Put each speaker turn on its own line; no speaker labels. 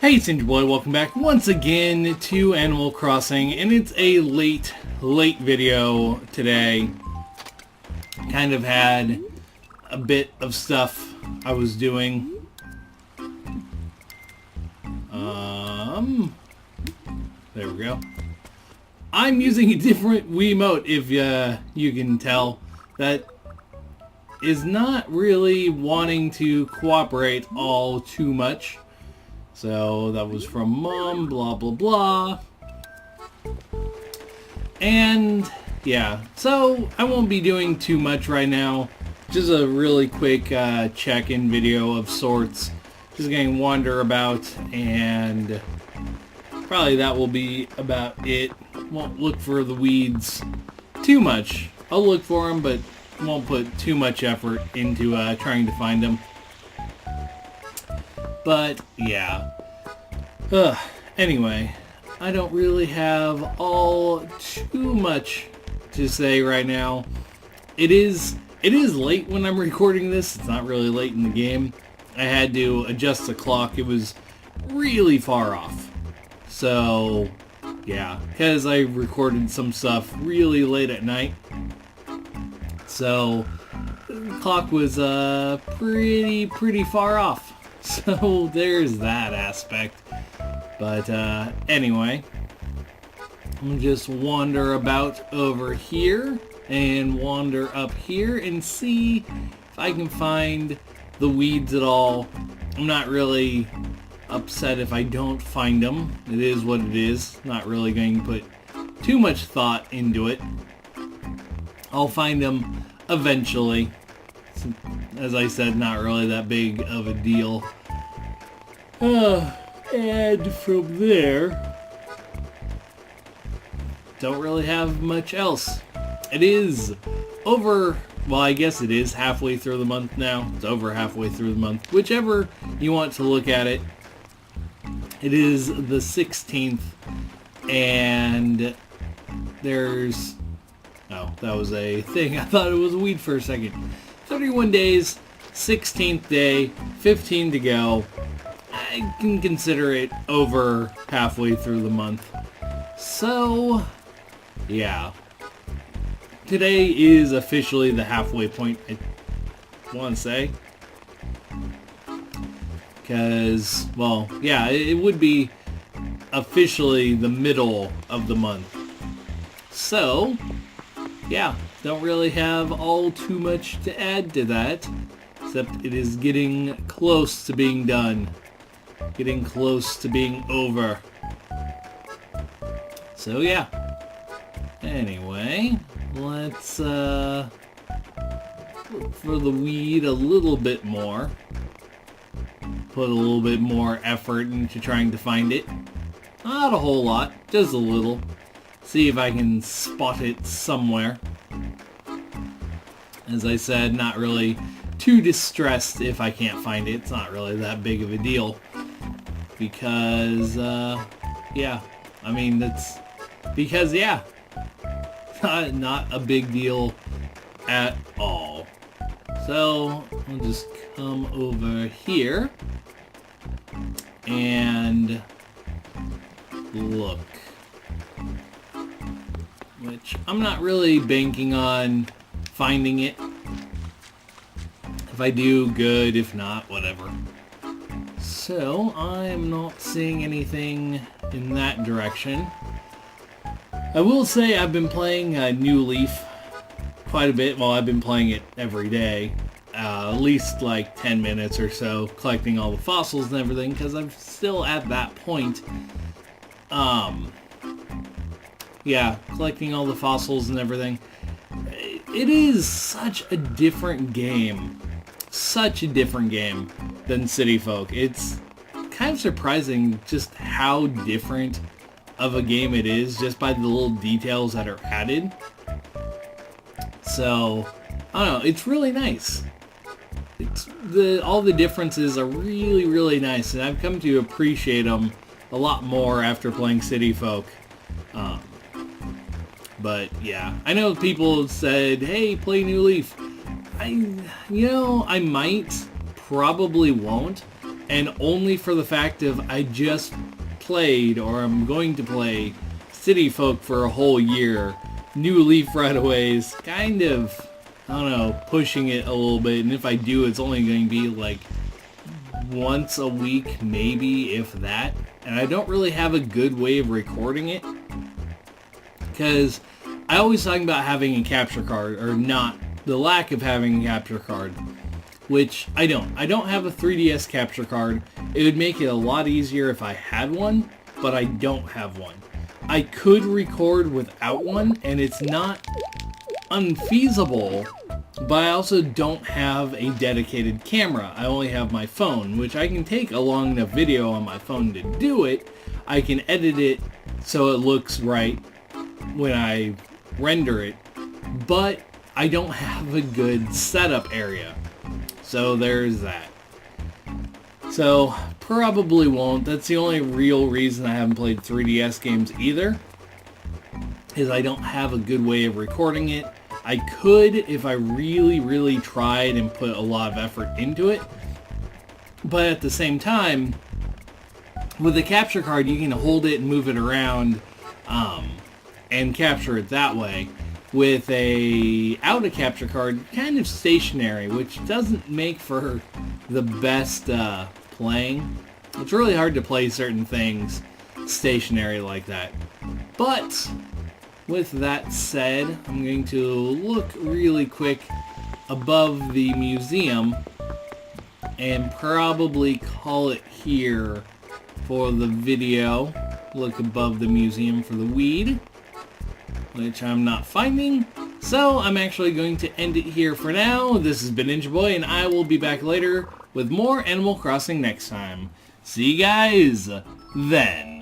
Hey, it's Ninja Boy, welcome back once again to Animal Crossing, and it's a late video today. Kind of had a bit of stuff I was doing. There we go. I'm using a different Wiimote, if you can tell. That is not really wanting to cooperate all too much. So that was from Mom, blah blah blah. And yeah, so I won't be doing too much right now. Just a really quick check-in video of sorts. Just going to wander about, and probably that will be about it. Won't look for the weeds too much. I'll look for them, but won't put too much effort into trying to find them. But yeah. Anyway, I don't really have all too much to say right now. It is late when I'm recording this. It's not really late in the game. I had to adjust the clock. It was really far off. So yeah, because I recorded some stuff really late at night. So the clock was pretty far off. So there's that aspect. But anyway, I'm just wander about over here and wander up here and see if I can find the weeds at all. I'm not really upset if I don't find them. It is what it is. Not really going to put too much thought into it. I'll find them eventually. As I said, not really that big of a deal. And from there, don't really have much else. It is over, well, I guess it is halfway through the month now. It's over halfway through the month. Whichever you want to look at it. It is the 16th, and there's, oh, that was a thing. I thought it was a weed for a second. 31 days, 16th day, 15 to go. I can consider it over halfway through the month. So, yeah. Today is officially the halfway point, I want to say. Because, well, yeah, it would be officially the middle of the month. So, yeah, don't really have all too much to add to that. Except it is getting close to being done. Getting close to being over. So yeah. Anyway, let's look for the weed a little bit more. Put a little bit more effort into trying to find it. Not a whole lot, just a little. See if I can spot it somewhere. As I said, not really too distressed if I can't find it. It's not really that big of a deal. Because, yeah, I mean, that's, because, yeah, not a big deal at all. So, I'll just come over here and look. Which, I'm not really banking on finding it. If I do, good. If not, whatever. So, I'm not seeing anything in that direction. I will say I've been playing New Leaf quite a bit. Well, I've been playing it every day. At least like 10 minutes or so, collecting all the fossils and everything, because I'm still at that point. Yeah, collecting all the fossils and everything. It is such a different game. Such a different game than City Folk. It's kind of surprising just how different of a game it is just by the little details that are added. So, I don't know, it's really nice. All the differences are really, really nice, and I've come to appreciate them a lot more after playing City Folk. But yeah, I know people said, hey, play New Leaf. I might, probably won't. and only for the fact of I just played, or I'm going to play, City Folk for a whole year. New Leaf Runaways, kind of, I don't know, pushing it a little bit, and if I do, it's only going to be like once a week, maybe, if that. And I don't really have a good way of recording it, because I always talk about having a capture card, or not, the lack of having a capture card, which I don't. I don't have a 3DS capture card. It would make it a lot easier if I had one, but I don't have one. I could record without one, and it's not unfeasible, but I also don't have a dedicated camera. I only have my phone, which I can take a long enough video on my phone to do it. I can edit it so it looks right when I render it, but I don't have a good setup area. So there's that. So probably won't. That's the only real reason I haven't played 3DS games either, is I don't have a good way of recording it. I could if I really tried and put a lot of effort into it, but at the same time, with a capture card you can hold it and move it around and capture it that way. With out a capture card, kind of stationary, which doesn't make for the best playing. It's really hard to play certain things stationary like that. But with that said, I'm going to look really quick above the museum and probably call it here for the video. Look above the museum for the weed, which I'm not finding. So I'm actually going to end it here for now. This has been Ninja Boy, and I will be back later with more Animal Crossing next time. See you guys then.